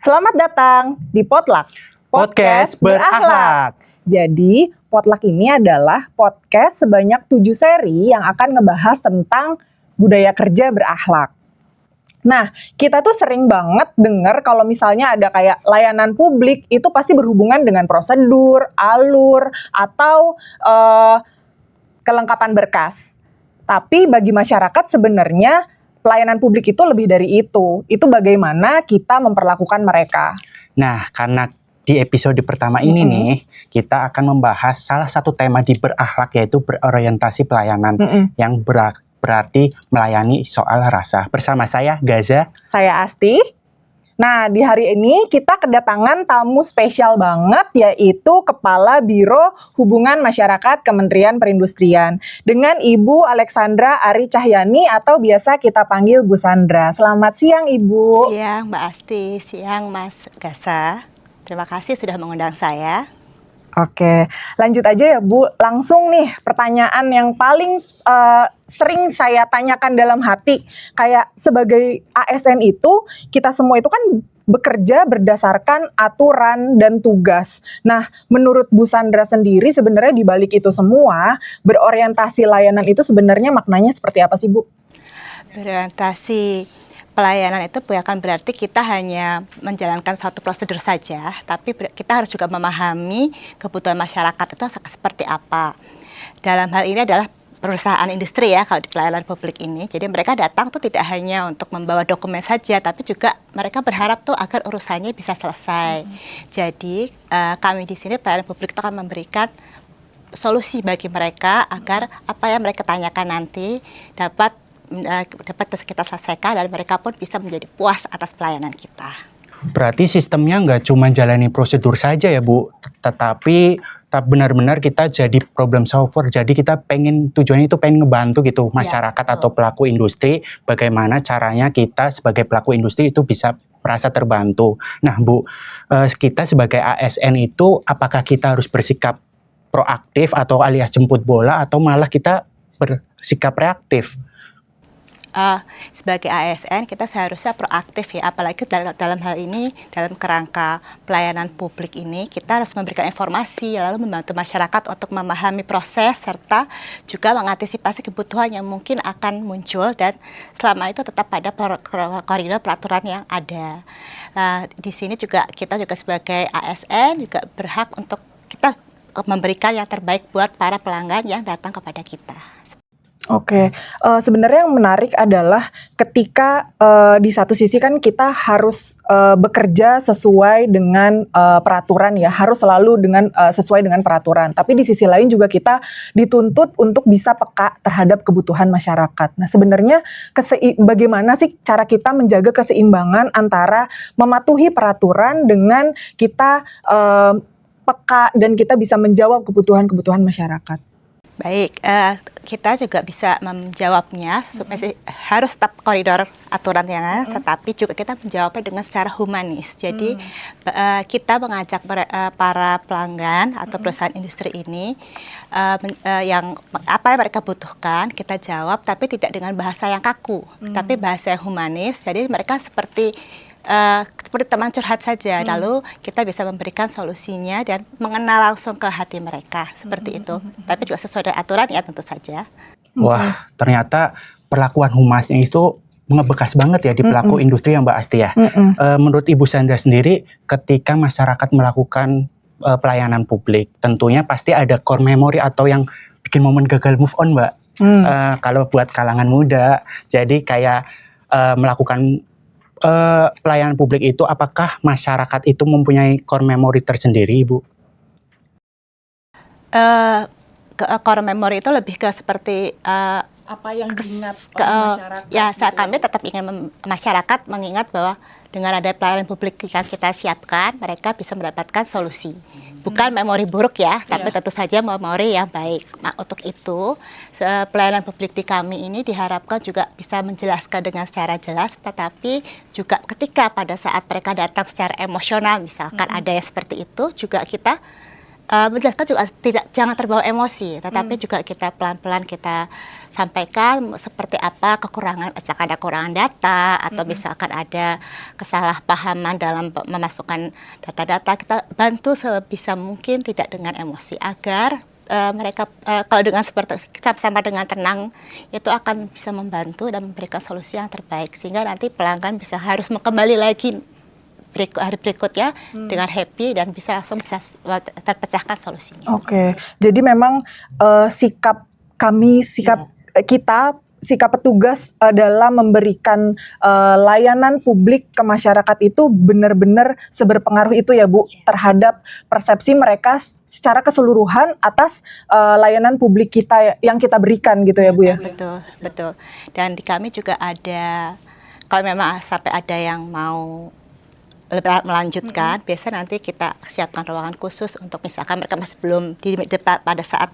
Selamat datang di Potluck, Podcast Berakhlak. Jadi, Potluck ini adalah podcast sebanyak 7 seri yang akan ngebahas tentang budaya kerja berakhlak. Nah, kita tuh sering banget dengar kalau misalnya ada kayak layanan publik itu pasti berhubungan dengan prosedur, alur, atau kelengkapan berkas. Tapi bagi masyarakat sebenarnya pelayanan publik itu lebih dari itu. Itu bagaimana kita memperlakukan mereka. Nah, karena di episode pertama ini nih, kita akan membahas salah satu tema di berakhlak, yaitu berorientasi pelayanan yang berarti melayani soal rasa. Bersama saya, Gaza. Saya Asti. Nah, di hari ini kita kedatangan tamu spesial banget, yaitu Kepala Biro Hubungan Masyarakat Kementerian Perindustrian dengan Ibu Alexandra Ari Cahyani atau biasa kita panggil Bu Sandra. Selamat siang, Ibu. Siang, Mbak Asti. Siang, Mas Gaza. Terima kasih sudah mengundang saya. Oke, lanjut aja ya Bu. Langsung nih pertanyaan yang paling sering saya tanyakan dalam hati. Kayak sebagai ASN itu, kita semua itu kan bekerja berdasarkan aturan dan tugas. Nah, menurut Bu Sandra sendiri sebenarnya di balik itu semua, berorientasi layanan itu sebenarnya maknanya seperti apa sih Bu? Berorientasi pelayanan itu bukan berarti kita hanya menjalankan suatu prosedur saja, tapi kita harus juga memahami kebutuhan masyarakat itu seperti apa. Dalam hal ini adalah perusahaan industri ya, kalau di pelayanan publik ini. Jadi mereka datang tuh tidak hanya untuk membawa dokumen saja, tapi juga mereka berharap tuh agar urusannya bisa selesai. Jadi kami di sini pelayanan publik itu akan memberikan solusi bagi mereka agar apa yang mereka tanyakan nanti dapat kita selesaikan dan mereka pun bisa menjadi puas atas pelayanan kita. Berarti sistemnya nggak cuma jalani prosedur saja ya Bu, tetapi benar-benar kita jadi problem solver. Jadi kita tujuannya itu pengen ngebantu gitu masyarakat atau pelaku industri, bagaimana caranya kita sebagai pelaku industri itu bisa merasa terbantu. Nah Bu, kita sebagai ASN itu apakah kita harus bersikap proaktif atau alias jemput bola atau malah kita bersikap reaktif? Sebagai ASN kita seharusnya proaktif ya, apalagi dalam hal ini, dalam kerangka pelayanan publik ini, kita harus memberikan informasi, lalu membantu masyarakat untuk memahami proses, serta juga mengantisipasi kebutuhan yang mungkin akan muncul, dan selama itu tetap pada koridor peraturan yang ada. Di sini juga kita juga sebagai ASN juga berhak untuk kita memberikan yang terbaik buat para pelanggan yang datang kepada kita. Oke, sebenarnya yang menarik adalah ketika di satu sisi kan kita harus bekerja sesuai dengan peraturan ya, harus selalu sesuai dengan peraturan. Tapi di sisi lain juga kita dituntut untuk bisa peka terhadap kebutuhan masyarakat. Nah, sebenarnya bagaimana sih cara kita menjaga keseimbangan antara mematuhi peraturan dengan kita peka dan kita bisa menjawab kebutuhan masyarakat? Baik, kita juga bisa menjawabnya, harus tetap koridor aturan yang tetapi juga kita menjawabnya dengan secara humanis. Jadi kita mengajak para pelanggan atau perusahaan industri ini yang apa yang mereka butuhkan kita jawab, tapi tidak dengan bahasa yang kaku, tapi bahasa yang humanis. Jadi mereka seperti teman curhat saja, lalu kita bisa memberikan solusinya dan mengenal langsung ke hati mereka, seperti itu. Tapi juga sesuai dengan aturan ya tentu saja. Wah, ternyata perlakuan humasnya itu ngebekas banget ya di pelaku industri ya Mbak Asti ya. Menurut Ibu Sandra sendiri, ketika masyarakat melakukan pelayanan publik, tentunya pasti ada core memory atau yang bikin momen gagal move on Mbak. Kalau buat kalangan muda, jadi kayak melakukan pelayanan publik itu, apakah masyarakat itu mempunyai core memory tersendiri, Ibu? Core memory itu lebih ke seperti apa yang diingat oleh masyarakat? Ya, kami tetap ingin masyarakat mengingat bahwa dengan ada pelayanan publik yang kita siapkan, mereka bisa mendapatkan solusi. Bukan memori buruk ya, tapi tentu saja memori yang baik. Nah, untuk itu, pelayanan publik di kami ini diharapkan juga bisa menjelaskan dengan secara jelas, tetapi juga ketika pada saat mereka datang secara emosional, misalkan ada yang seperti itu, juga kita menjelaskan juga jangan terbawa emosi, tetapi juga kita pelan-pelan kita sampaikan seperti apa kekurangan, misalkan ada kekurangan data atau misalkan ada kesalahpahaman dalam memasukkan data-data, kita bantu sebisa mungkin tidak dengan emosi agar mereka kalau dengan seperti kita sama dengan tenang itu akan bisa membantu dan memberikan solusi yang terbaik sehingga nanti pelanggan harus kembali lagi hari berikutnya dengan happy dan langsung bisa terpecahkan solusinya. Oke, jadi memang sikap kita, sikap petugas dalam memberikan layanan publik ke masyarakat itu benar-benar seberpengaruh itu ya Bu terhadap persepsi mereka secara keseluruhan atas layanan publik kita yang kita berikan gitu ya Bu ya. Betul. Dan di kami juga ada, kalau memang sampai ada yang mau melanjutkan, biasa nanti kita siapkan ruangan khusus untuk misalkan mereka masih belum pada saat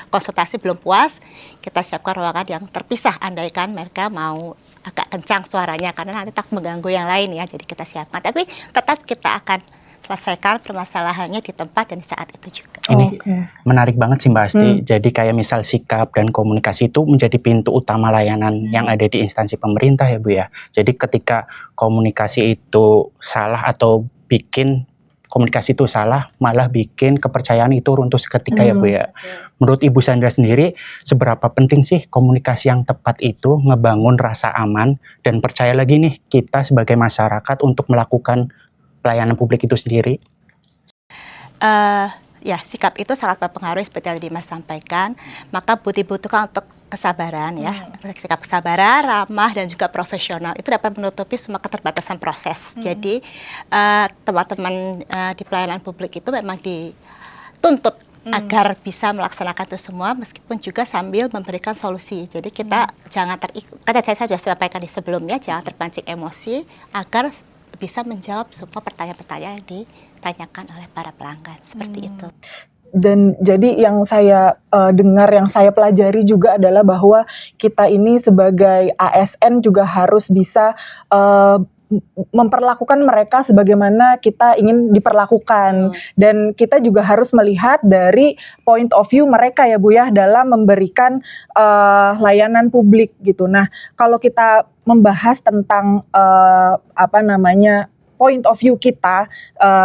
konsultasi belum puas, kita siapkan ruangan yang terpisah andaikan mereka mau agak kencang suaranya karena nanti tak mengganggu yang lain ya, jadi kita siapkan. Tapi tetap kita akan selesaikan permasalahannya di tempat dan di saat itu juga. Ini menarik banget sih Mbak Asti. Jadi kayak misal sikap dan komunikasi itu menjadi pintu utama layanan yang ada di instansi pemerintah ya Bu ya. Jadi ketika komunikasi itu salah atau bikin komunikasi itu salah, malah bikin kepercayaan itu runtuh seketika ya Bu ya. Menurut Ibu Sandra sendiri, seberapa penting sih komunikasi yang tepat itu ngebangun rasa aman dan percaya lagi nih kita sebagai masyarakat untuk melakukan pelayanan publik itu sendiri? Ya, sikap itu sangat berpengaruh seperti yang Dimas sampaikan. Maka dibutuhkan untuk kesabaran ya, sikap kesabaran, ramah dan juga profesional itu dapat menutupi semua keterbatasan proses. Jadi teman-teman di pelayanan publik itu memang dituntut agar bisa melaksanakan itu semua meskipun juga sambil memberikan solusi. Jadi kita jangan kata saya sudah sampaikan di sebelumnya, jangan terpancing emosi agar bisa menjawab semua pertanyaan-pertanyaan yang ditanyakan oleh para pelanggan seperti itu. Dan jadi yang saya dengar, yang saya pelajari juga adalah bahwa kita ini sebagai ASN juga harus bisa memperlakukan mereka sebagaimana kita ingin diperlakukan. Dan kita juga harus melihat dari point of view mereka ya Bu ya dalam memberikan layanan publik gitu. Nah, kalau kita membahas tentang point of view kita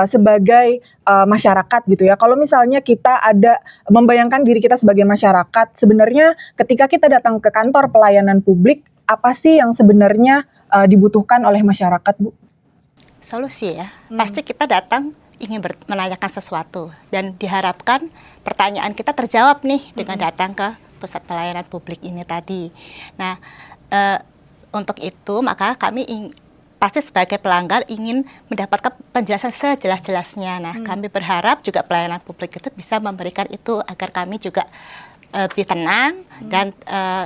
sebagai masyarakat gitu ya. Kalau misalnya kita ada membayangkan diri kita sebagai masyarakat, sebenarnya ketika kita datang ke kantor pelayanan publik, apa sih yang sebenarnya dibutuhkan oleh masyarakat, Bu? Solusi ya. Pasti kita datang ingin menanyakan sesuatu dan diharapkan pertanyaan kita terjawab nih dengan datang ke pusat pelayanan publik ini tadi. Nah, untuk itu maka kami pasti sebagai pelanggan ingin mendapatkan penjelasan sejelas-jelasnya. Nah, kami berharap juga pelayanan publik itu bisa memberikan itu agar kami juga lebih tenang dan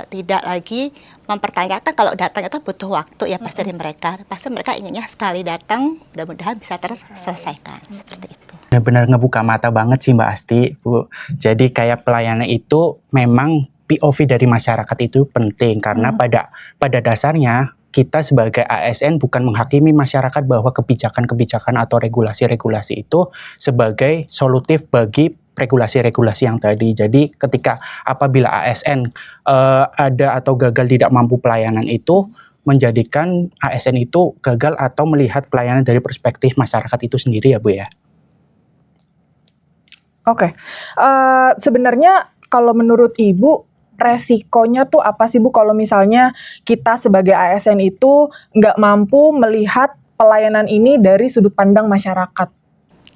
tidak lagi mempertanyakan. Kalau datang itu butuh waktu ya pasti dari mereka. Pasti mereka inginnya sekali datang, mudah-mudahan bisa terselesaikan seperti itu. Benar-benar ngebuka mata banget sih Mbak Asti, Bu. Jadi kayak pelayanan itu memang POV dari masyarakat itu penting karena pada dasarnya kita sebagai ASN bukan menghakimi masyarakat bahwa kebijakan-kebijakan atau regulasi-regulasi itu sebagai solutif bagi regulasi-regulasi yang tadi. Jadi ketika apabila ASN ada atau gagal tidak mampu pelayanan itu, menjadikan ASN itu gagal atau melihat pelayanan dari perspektif masyarakat itu sendiri ya Bu ya. Oke. Sebenarnya kalau menurut Ibu, resikonya tuh apa sih Bu kalau misalnya kita sebagai ASN itu nggak mampu melihat pelayanan ini dari sudut pandang masyarakat?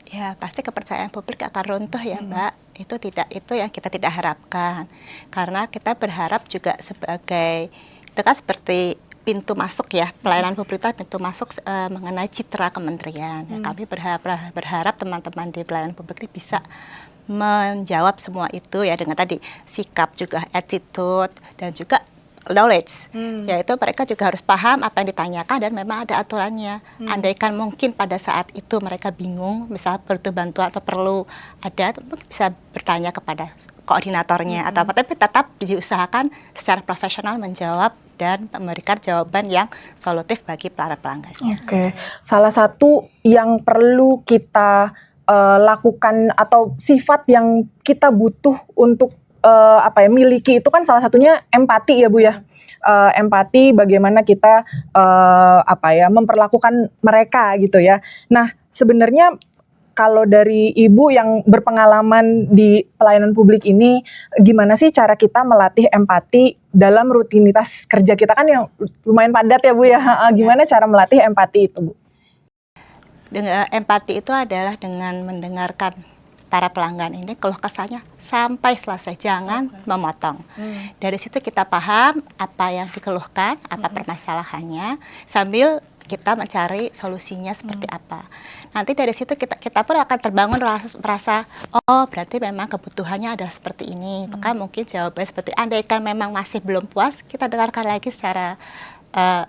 Ya, pasti kepercayaan publik akan runtuh ya Mbak. Itu yang kita tidak harapkan. Karena kita berharap juga sebagai, itu kan seperti pintu masuk ya, pelayanan publik itu pintu masuk mengenai citra kementerian. Ya, kami berharap teman-teman di pelayanan publik ini bisa menjawab semua itu ya dengan tadi sikap juga attitude dan juga knowledge, yaitu mereka juga harus paham apa yang ditanyakan dan memang ada aturannya. Andaikan mungkin pada saat itu mereka bingung, misal butuh bantuan atau perlu ada, mungkin bisa bertanya kepada koordinatornya atau apa, tapi tetap diusahakan secara profesional menjawab dan memberikan jawaban yang solutif bagi para pelanggannya. Oke, salah satu yang perlu kita lakukan atau sifat yang kita butuh untuk miliki itu kan salah satunya empati ya Bu ya. Empati bagaimana kita memperlakukan mereka gitu ya. Nah, sebenarnya kalau dari Ibu yang berpengalaman di pelayanan publik ini, gimana sih cara kita melatih empati dalam rutinitas kerja kita kan yang lumayan padat ya Bu ya. Gimana cara melatih empati itu Bu? Dengan empati itu adalah dengan mendengarkan para pelanggan ini keluh kesahnya sampai selesai, jangan memotong. Dari situ kita paham apa yang dikeluhkan, apa permasalahannya, sambil kita mencari solusinya seperti apa. Nanti dari situ kita pun akan terbangun merasa, oh berarti memang kebutuhannya adalah seperti ini. Maka mungkin jawabannya seperti, andaikan memang masih belum puas, kita dengarkan lagi secara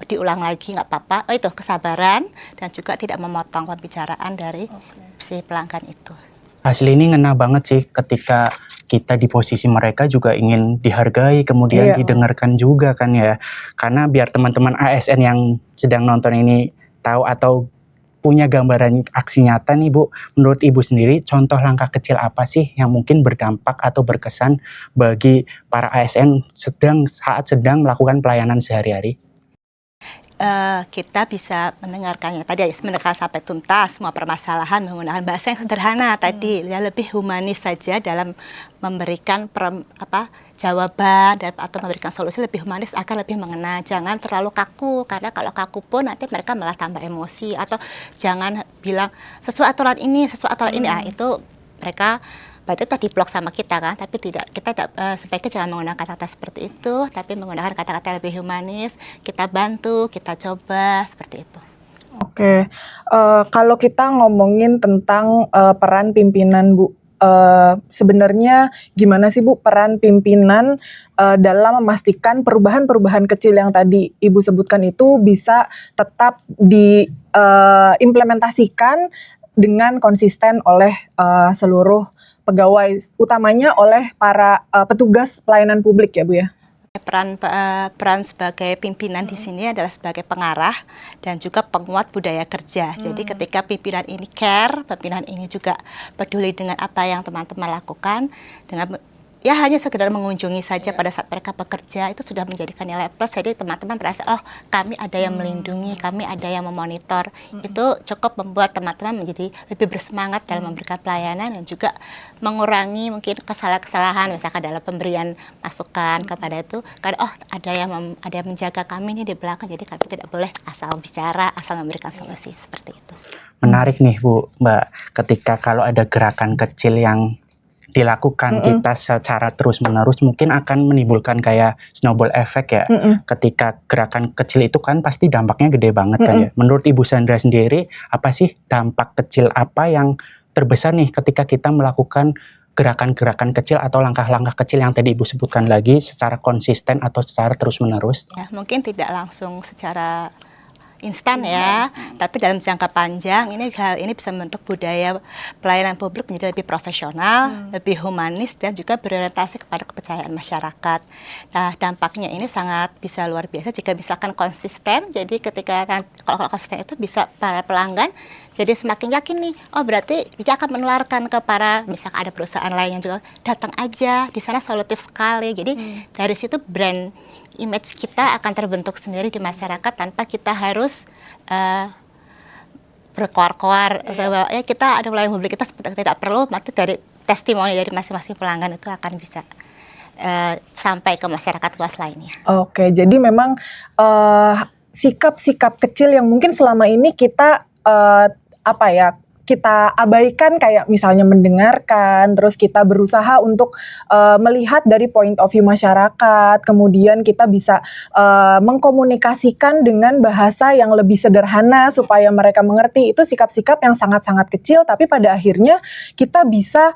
diulang lagi, nggak apa-apa. Oh itu kesabaran dan juga tidak memotong pembicaraan dari si pelanggan itu. Asli ini ngena banget sih ketika kita di posisi mereka juga ingin dihargai, kemudian didengarkan juga kan ya. Karena biar teman-teman ASN yang sedang nonton ini tahu atau punya gambaran aksi nyata nih Bu, menurut Ibu sendiri contoh langkah kecil apa sih yang mungkin berdampak atau berkesan bagi para ASN saat sedang melakukan pelayanan sehari-hari? Kita bisa mendengarkannya tadi ya, mendengarkan sampai tuntas semua permasalahan menggunakan bahasa yang sederhana tadi ya, lebih humanis saja dalam memberikan jawaban atau memberikan solusi, lebih humanis agar lebih mengena. Jangan terlalu kaku, karena kalau kaku pun nanti mereka malah tambah emosi. Atau jangan bilang sesuai aturan ini, itu mereka berarti itu diblok sama kita kan, tapi kita tidak sebaiknya jangan menggunakan kata-kata seperti itu, tapi menggunakan kata-kata lebih humanis, kita bantu, kita coba, seperti itu. Oke, kalau kita ngomongin tentang peran pimpinan Bu, sebenarnya gimana sih Bu peran pimpinan dalam memastikan perubahan-perubahan kecil yang tadi Ibu sebutkan itu bisa tetap diimplementasikan dengan konsisten oleh seluruh pegawai, utamanya oleh para petugas pelayanan publik ya Bu ya? Peran sebagai pimpinan di sini adalah sebagai pengarah dan juga penguat budaya kerja. Jadi ketika pimpinan ini care, pimpinan ini juga peduli dengan apa yang teman-teman lakukan, dengan ya hanya sekedar mengunjungi saja pada saat mereka bekerja, itu sudah menjadikan nilai plus. Jadi teman-teman merasa, oh kami ada yang melindungi, kami ada yang memonitor. Itu cukup membuat teman-teman menjadi lebih bersemangat dalam memberikan pelayanan dan juga mengurangi mungkin kesalahan-kesalahan, misalkan dalam pemberian masukan kepada itu. Karena oh ada yang menjaga kami nih di belakang, jadi kami tidak boleh asal bicara, asal memberikan solusi, seperti itu. Menarik nih Bu, Mbak, ketika kalau ada gerakan kecil yang dilakukan kita secara terus-menerus mungkin akan menimbulkan kayak snowball effect ya. Ketika gerakan kecil itu kan pasti dampaknya gede banget kan ya. Menurut Ibu Sandra sendiri, apa sih dampak kecil apa yang terbesar nih ketika kita melakukan gerakan-gerakan kecil atau langkah-langkah kecil yang tadi Ibu sebutkan lagi secara konsisten atau secara terus-menerus? Ya, mungkin tidak langsung secara instan ya, tapi dalam jangka panjang hal ini bisa membentuk budaya pelayanan publik menjadi lebih profesional, lebih humanis dan juga berorientasi kepada kepercayaan masyarakat. Nah, dampaknya ini sangat bisa luar biasa jika misalkan konsisten. Jadi ketika kalau konsisten itu bisa para pelanggan jadi semakin yakin nih, oh berarti dia akan menularkan ke para, misalkan ada perusahaan lain yang juga datang aja, di sana solutif sekali. Jadi dari situ brand image kita akan terbentuk sendiri di masyarakat tanpa kita harus berkoar-koar. Ya kita ada pelayanan publik kita tidak perlu, mati dari testimoni dari masing-masing pelanggan itu akan bisa sampai ke masyarakat luas lainnya. Oke, jadi memang sikap-sikap kecil yang mungkin selama ini kita kita abaikan, kayak misalnya mendengarkan, terus kita berusaha untuk melihat dari point of view masyarakat, kemudian kita bisa mengkomunikasikan dengan bahasa yang lebih sederhana supaya mereka mengerti. Itu sikap-sikap yang sangat-sangat kecil, tapi pada akhirnya kita bisa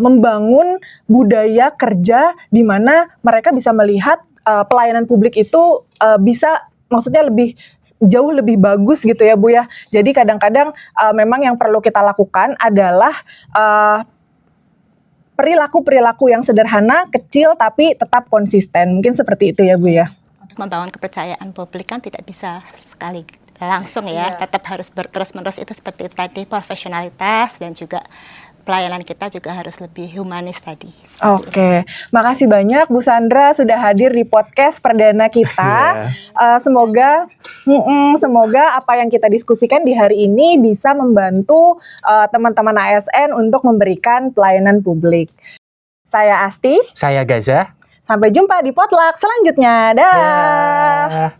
membangun budaya kerja di mana mereka bisa melihat pelayanan publik itu bisa, maksudnya jauh lebih bagus gitu ya Bu ya. Jadi kadang-kadang memang yang perlu kita lakukan adalah perilaku-perilaku yang sederhana, kecil tapi tetap konsisten. Mungkin seperti itu ya Bu ya. Untuk membangun kepercayaan publik kan tidak bisa sekali langsung ya, tetap harus terus-menerus itu seperti itu tadi, profesionalitas dan juga pelayanan kita juga harus lebih humanis tadi. Oke, makasih banyak Bu Sandra sudah hadir di podcast perdana kita. Semoga apa yang kita diskusikan di hari ini bisa membantu teman-teman ASN untuk memberikan pelayanan publik. Saya Asti. Saya Gaza. Sampai jumpa di potluck selanjutnya. Dah.